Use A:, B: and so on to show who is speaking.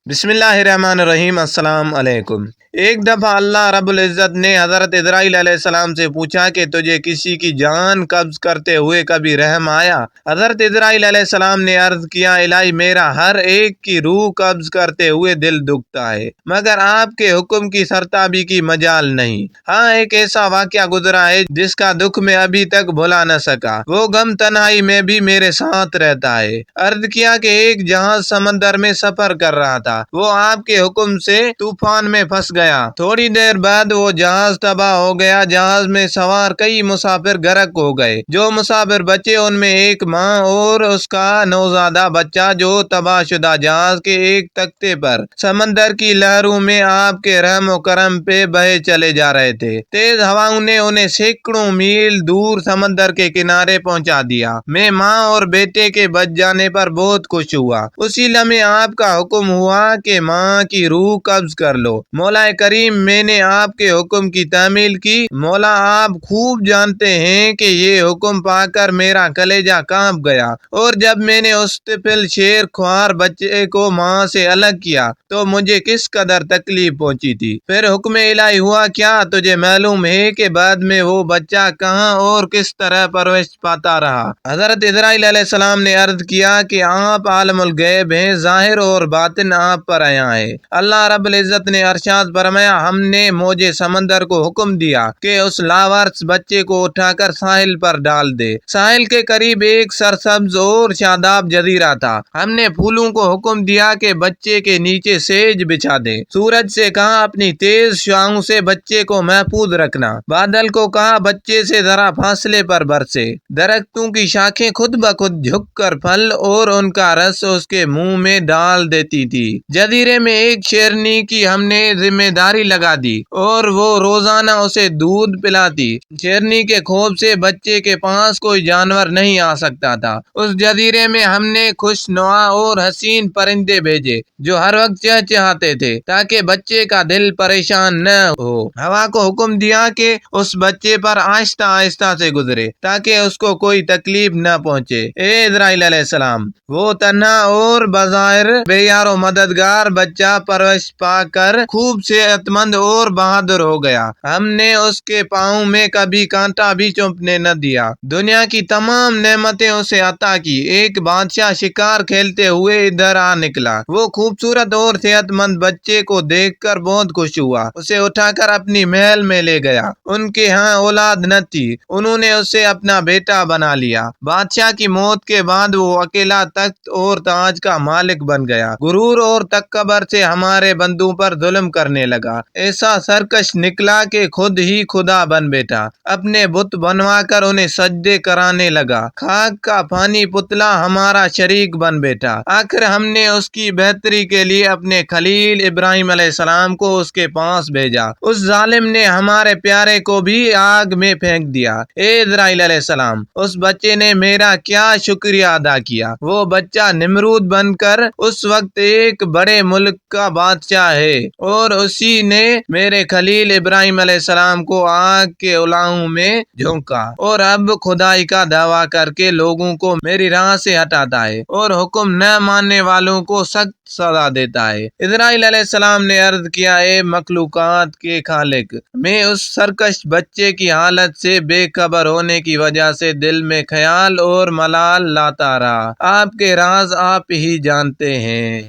A: بسم اللہ الرحمن الرحیم۔ السلام علیکم۔ ایک دفعہ اللہ رب العزت نے حضرت اسرائیل علیہ السلام سے پوچھا کہ تجھے کسی کی جان قبض کرتے ہوئے کبھی رحم آیا؟ حضرت اسرائیل علیہ السلام نے عرض کیا، الہی میرا ہر ایک کی روح قبض کرتے ہوئے دل دکھتا ہے، مگر آپ کے حکم کی سرتابی کی مجال نہیں۔ ہاں، ایک ایسا واقعہ گزرا ہے جس کا دکھ میں ابھی تک بھلا نہ سکا، وہ غم تنہائی میں بھی میرے ساتھ رہتا ہے۔ عرض کیا کہ ایک جہاز سمندر میں سفر کر رہا تھا، وہ آپ کے حکم سے طوفان میں پھنس گیا۔ تھوڑی دیر بعد وہ جہاز تباہ ہو گیا۔ جہاز میں سوار کئی مسافر غرق ہو گئے۔ جو مسافر بچے ان میں ایک ماں اور اس کا نوزائیدہ بچہ، جو تباہ شدہ جہاز کے ایک تختے پر سمندر کی لہروں میں آپ کے رحم و کرم پہ بہے چلے جا رہے تھے۔ تیز ہواؤں نے انہیں سینکڑوں میل دور سمندر کے کنارے پہنچا دیا۔ میں ماں اور بیٹے کے بچ جانے پر بہت خوش ہوا۔ اسی لمحے آپ کا حکم ہوا کہ ماں کی روح قبض کر لو۔ مولا کریم، میں نے آپ کے حکم کی تعمیل کی۔ مولا، آپ خوب جانتے ہیں کہ یہ حکم پا کر میرا کلیجہ کانپ گیا، اور جب میں نے اس طفل شیر خوار بچے کو ماں سے الگ کیا تو مجھے کس قدر تکلیف پہنچی تھی۔ پھر حکم الہی ہوا، کیا تجھے معلوم ہے کہ بعد میں وہ بچہ کہاں اور کس طرح پرورش پاتا رہا؟ حضرت اسرائیل علیہ السلام نے عرض کیا کہ آپ عالم الغیب ہیں، ظاہر اور باطن آپ پر عیاں ہے۔ اللہ رب العزت نے ارشاد فرمایا، ہم نے موج سمندر کو حکم دیا کہ اس لاوارث بچے کو اٹھا کر ساحل پر ڈال دے۔ ساحل کے قریب ایک سرسبز اور شاداب جزیرہ تھا۔ ہم نے پھولوں کو حکم دیا کہ بچے کے نیچے سیج بچھا دے۔ سورج سے کہا، اپنی تیز شعاعوں سے بچے کو محفوظ رکھنا۔ بادل کو کہا، بچے سے ذرا فاصلے پر برسے۔ درختوں کی شاخیں خود بخود جھک کر پھل اور ان کا رس اس کے منہ میں ڈال دیتی تھی۔ جزیرے میں ایک شیرنی کی ہم نے ذمہ داری لگا دی اور وہ روزانہ اسے دودھ پلاتی۔ شیرنی کے خوف سے بچے کے پاس کوئی جانور نہیں آ سکتا تھا۔ اس جزیرے میں ہم نے خوش نما اور حسین پرندے بھیجے جو ہر وقت چہچہاتے تھے تاکہ بچے کا دل پریشان نہ ہو۔ ہوا کو حکم دیا کہ اس بچے پر آہستہ آہستہ سے گزرے تاکہ اس کو کوئی تکلیف نہ پہنچے۔ اے اسرائیل علیہ السلام، وہ تنہا اور بظاہر بے یار و مددگار بچہ پرورش پا کر خوب صحت مند اور بہادر ہو گیا۔ ہم نے اس کے پاؤں میں کبھی کانٹا بھی چبھنے نہ دیا۔ دنیا کی تمام نعمتیں اسے عطا کی۔ ایک بادشاہ شکار کھیلتے ہوئے ادھر آ نکلا۔ وہ خوبصورت اور صحت مند بچے کو دیکھ کر بہت خوش ہوا۔ اسے اٹھا کر اپنی محل میں لے گیا۔ ان کے ہاں اولاد نہ تھی، انہوں نے اسے اپنا بیٹا بنا لیا۔ بادشاہ کی موت کے بعد وہ اکیلا تخت اور تاج کا مالک بن گیا۔ غرور اور تکبر سے ہمارے بندوں پر ظلم کرنے لگا۔ ایسا سرکش نکلا کہ خود ہی خدا بن بیٹھا۔ اپنے بت بنوا کر انہیں سجدے کرانے لگا۔ خاک کا فانی پتلا ہمارا شریک بن بیٹھا۔ آخر ہم نے اس کی بہتری کے لیے اپنے خلیل ابراہیم علیہ السلام کو اس کے پاس بھیجا۔ اس ظالم نے ہمارے پیارے کو بھی آگ میں پھینک دیا۔ اے اسرائیل علیہ السلام، اس بچے نے میرا کیا شکریہ ادا کیا؟ وہ بچہ نمرود بن کر اس وقت ایک بڑے ملک کا بادشاہ ہے، اور اسی نے میرے خلیل ابراہیم علیہ السلام کو آگ کے الاؤں میں جھونکا، اور اب خدائی کا دعویٰ کر کے لوگوں کو میری راہ سے ہٹاتا ہے اور حکم نہ ماننے والوں کو سخت سزا دیتا ہے۔ اسرائیل علیہ السلام نے عرض کیا، اے مخلوقات کے خالق، میں اس سرکش بچے کی حالت سے بے خبر ہونے کی وجہ سے دل میں خیال اور ملال لاتا رہا۔ آپ کے راز آپ ہی جانتے ہیں۔